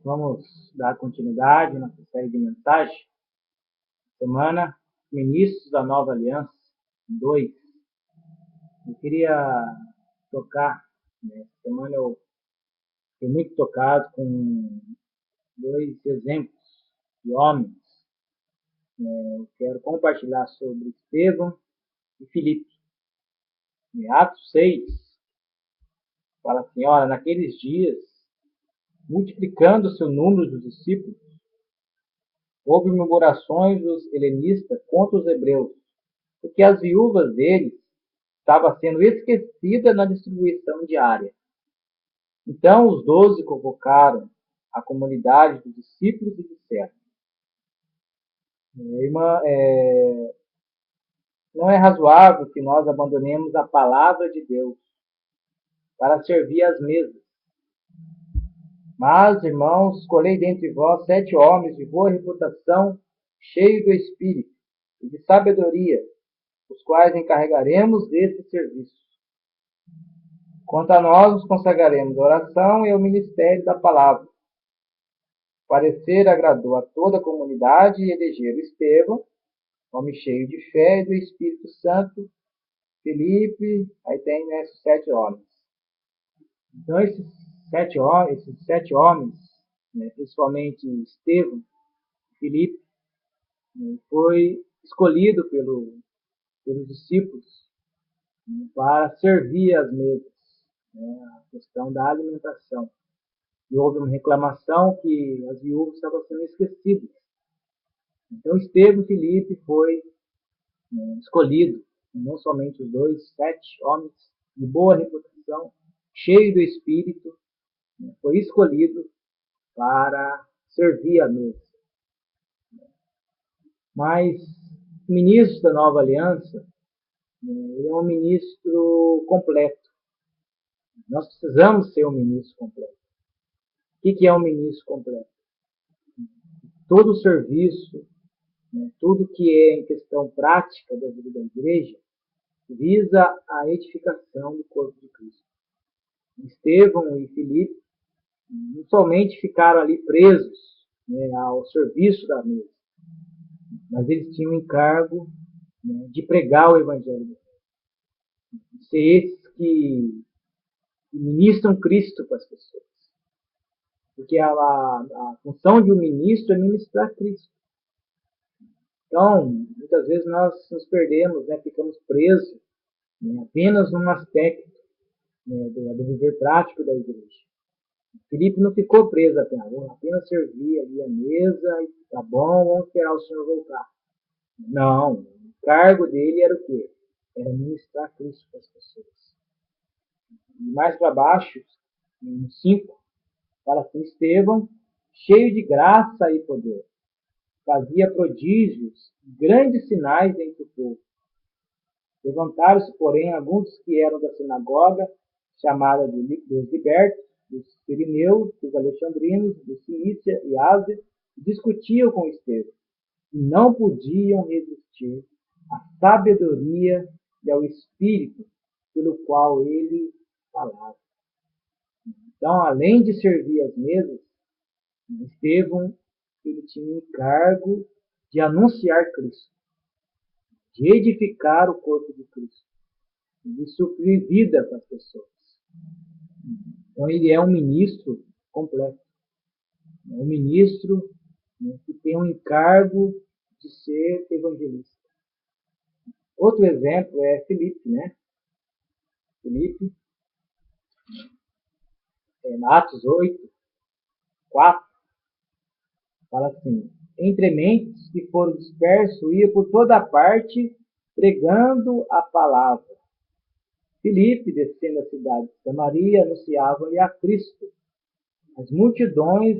Vamos dar continuidade à nossa série de mensagens. Semana, Ministros da Nova Aliança 2. Eu queria tocar, nessa semana eu fiquei muito tocado com dois exemplos de homens. Eu quero compartilhar sobre Estevão e Filipe. Em Atos 6, fala assim, olha, naqueles dias, multiplicando-se o número dos discípulos, houve murmurações dos helenistas contra os hebreus, porque as viúvas deles estavam sendo esquecidas na distribuição diária. Então os 12 convocaram a comunidade dos discípulos e disseram: Irmã, não é razoável que nós abandonemos a palavra de Deus para servir às mesas. Mas, irmãos, escolhei dentre vós 7 homens de boa reputação, cheios do Espírito e de sabedoria, os quais encarregaremos desse serviço. Quanto a nós, nos consagraremos à oração e ao ministério da palavra. O parecer agradou a toda a comunidade e elegeram Estevão, homem cheio de fé e do Espírito Santo, Filipe, aí tem esses 7 homens. Então, esses sete homens, principalmente Estevão, Filipe, foi escolhido pelos discípulos para servir as mesas, a questão da alimentação. E houve uma reclamação que as viúvas estavam sendo esquecidas. Então, Estevão e Filipe foi escolhido, não somente os dois, 7 homens de boa reputação, cheio do Espírito, foi escolhido para servir a mesa. Mas o ministro da Nova Aliança ele é um ministro completo. Nós precisamos ser um ministro completo. O que é um ministro completo? Todo o serviço, tudo que é em questão prática da vida da igreja, visa a edificação do corpo de Cristo. Estevão e Filipe não somente ficaram ali presos ao serviço da mesa, mas eles tinham o encargo de pregar o Evangelho de Deus. Ser esses que ministram Cristo para as pessoas. Porque a função de um ministro é ministrar Cristo. Então, muitas vezes nós nos perdemos, ficamos presos apenas num aspecto do viver prático da igreja. Filipe não ficou preso apenas servir ali a mesa, e tá bom, vamos esperar o Senhor voltar. Não, o cargo dele era o quê? Era ministrar Cristo para as pessoas. E mais para baixo, no 5, fala assim, Estevão, cheio de graça e poder, fazia prodígios, grandes sinais entre o povo. Levantaram-se, porém, alguns que eram da sinagoga, chamada dos libertos, dos sirineus, dos alexandrinos, dos Cilícia e Ásia, discutiam com Estevão, e não podiam resistir à sabedoria e ao espírito pelo qual ele falava. Então, além de servir as mesas, Estevão ele tinha o encargo de anunciar Cristo, de edificar o corpo de Cristo, de suprir vida para as pessoas. Então, ele é um ministro completo. É um ministro que tem um encargo de ser evangelista. Outro exemplo é Filipe, Filipe, em Atos 8, 4, fala assim, entre mentes que foram dispersos, ia por toda parte pregando a palavra. Filipe, descendo a cidade de Samaria, anunciava-lhe a Cristo. As multidões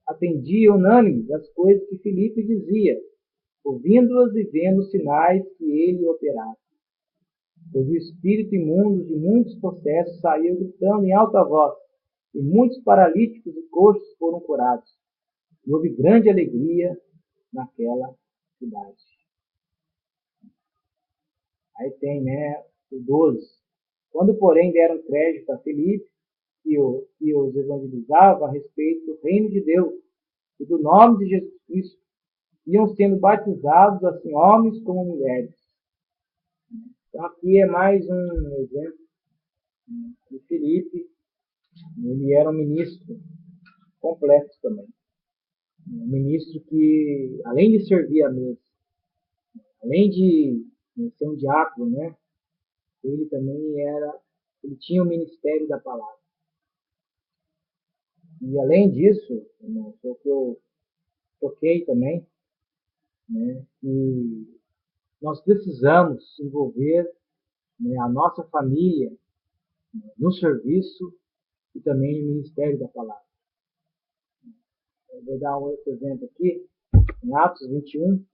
atendiam unânimes as coisas que Filipe dizia, ouvindo-as e vendo os sinais que ele operava. Pois o espírito imundo de muitos possessos saiu gritando em alta voz, e muitos paralíticos e coxos foram curados. E houve grande alegria naquela cidade. Aí tem, o 12. Quando, porém, deram crédito a Filipe, que os evangelizava a respeito do reino de Deus e do nome de Jesus Cristo. Iam sendo batizados, assim, homens como mulheres. Então, aqui é mais um exemplo de Filipe. Ele era um ministro completo também. Um ministro que, além de servir a mesa, além de ser um diácono, né, ele também ele tinha o ministério da palavra. E além disso, o que eu toquei também, né, que nós precisamos envolver, né, a nossa família, né, no serviço e também no ministério da palavra. Eu vou dar um outro exemplo aqui, em Atos 21,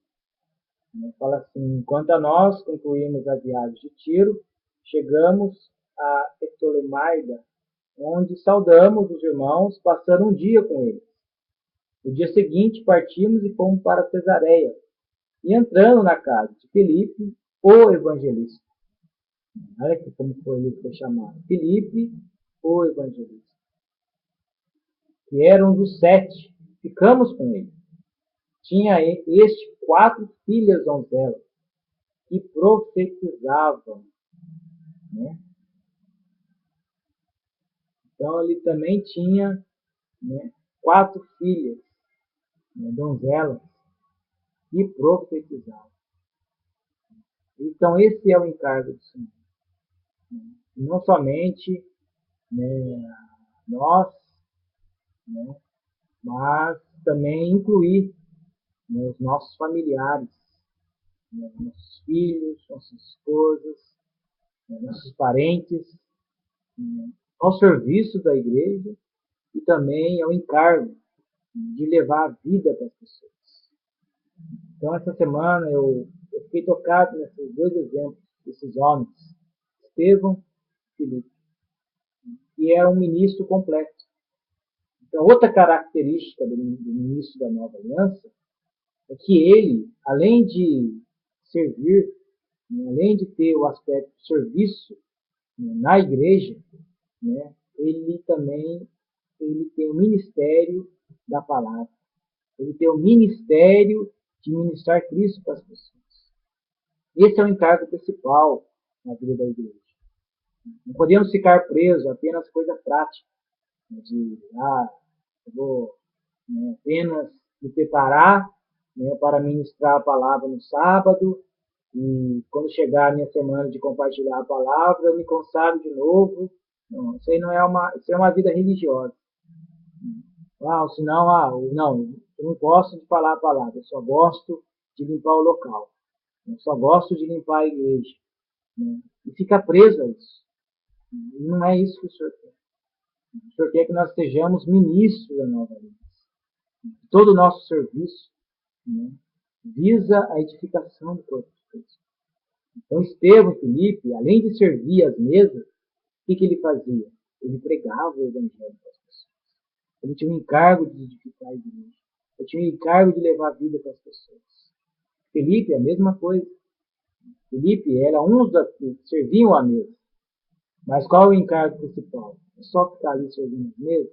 né, fala assim: enquanto a nós concluímos a viagem de Tiro, chegamos a Ptolemaida, onde saudamos os irmãos, passando um dia com eles. No dia seguinte, partimos e fomos para Cesareia, e entrando na casa de Filipe, o evangelista. Olha aqui como ele foi chamado. Filipe, o evangelista. Que era um dos 7. Ficamos com ele. Tinha este 4 filhas donzelas que profetizavam. Né? Então ele também tinha, né, 4 filhas, né, donzelas que profetizavam. Então esse é o encargo do Senhor. Não somente, né, nós, né, mas também incluir, né, os nossos familiares, né, nossos filhos, nossas esposas, né, nossos parentes, né, ao serviço da igreja e também ao encargo de levar a vida para as pessoas. Então, essa semana eu fiquei tocado nesses 2 exemplos, desses homens, Estevão e Filipe, que era um ministro completo. Então, outra característica do ministro da Nova Aliança é que ele, além de servir, né, além de ter o aspecto de serviço, né, na igreja, né, ele também tem o ministério da palavra. Ele tem o ministério de ministrar Cristo para as pessoas. Esse é o encargo principal na vida da igreja. Não podemos ficar presos a apenas coisa prática, de, eu vou, né, apenas me preparar, né, para ministrar a palavra no sábado, e quando chegar a minha semana de compartilhar a palavra, eu me consagro de novo. Não, isso aí não é isso é uma vida religiosa. Senão, não, eu não gosto de falar a palavra, eu só gosto de limpar o local. Eu só gosto de limpar a igreja. Né? E fica preso a isso. E não é isso que o Senhor quer. O Senhor quer que nós sejamos ministros da nova aliança. Todo o nosso serviço, né, visa a edificação do corpo de Cristo. Então, Estevão, Filipe, além de servir as mesas, o que ele fazia? Ele pregava o evangelho para as pessoas. Ele tinha o encargo de edificar a igreja. Ele tinha o encargo de levar a vida para as pessoas. Filipe, a mesma coisa. Filipe era um dos que serviam a mesa. Mas qual é o encargo principal? É só ficar ali servindo as mesas?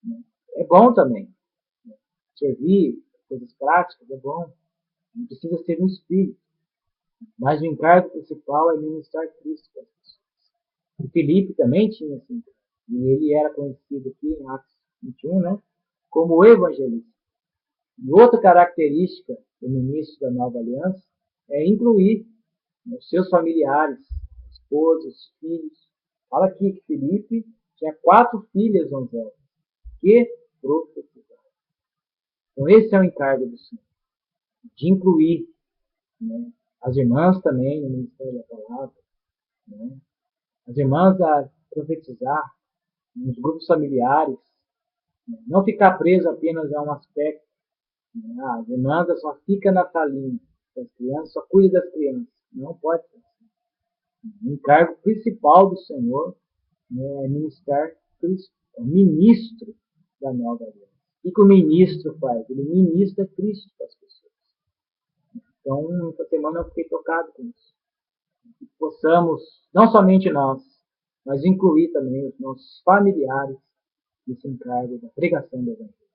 Né? É bom também. Servir coisas práticas é bom. Não precisa ser um espírito. Mas o encargo principal é ministrar Cristo para as pessoas. O Filipe também tinha esse encargo. E ele era conhecido aqui em Atos 21, né, como o evangelista. E outra característica do ministro da Nova Aliança é incluir, né, os seus familiares, esposas, filhos. Fala aqui que Filipe tinha 4 filhas donzelas que profetizavam. Então esse é o encargo do Senhor, de incluir, né, as irmãs também no ministério da palavra, né, as irmãs a profetizar nos grupos familiares, né, não ficar preso apenas a um aspecto. Né, as irmãs só fica na salinha das crianças, só cuida das crianças. Não pode ser assim. O encargo principal do Senhor, né, é ministrar Cristo, é o ministro da nova aliança. O que o ministro faz? Ele ministra Cristo para as pessoas. Então, essa semana eu fiquei tocado com isso. Que possamos, não somente nós, mas incluir também os nossos familiares nesse encargo da pregação do Evangelho.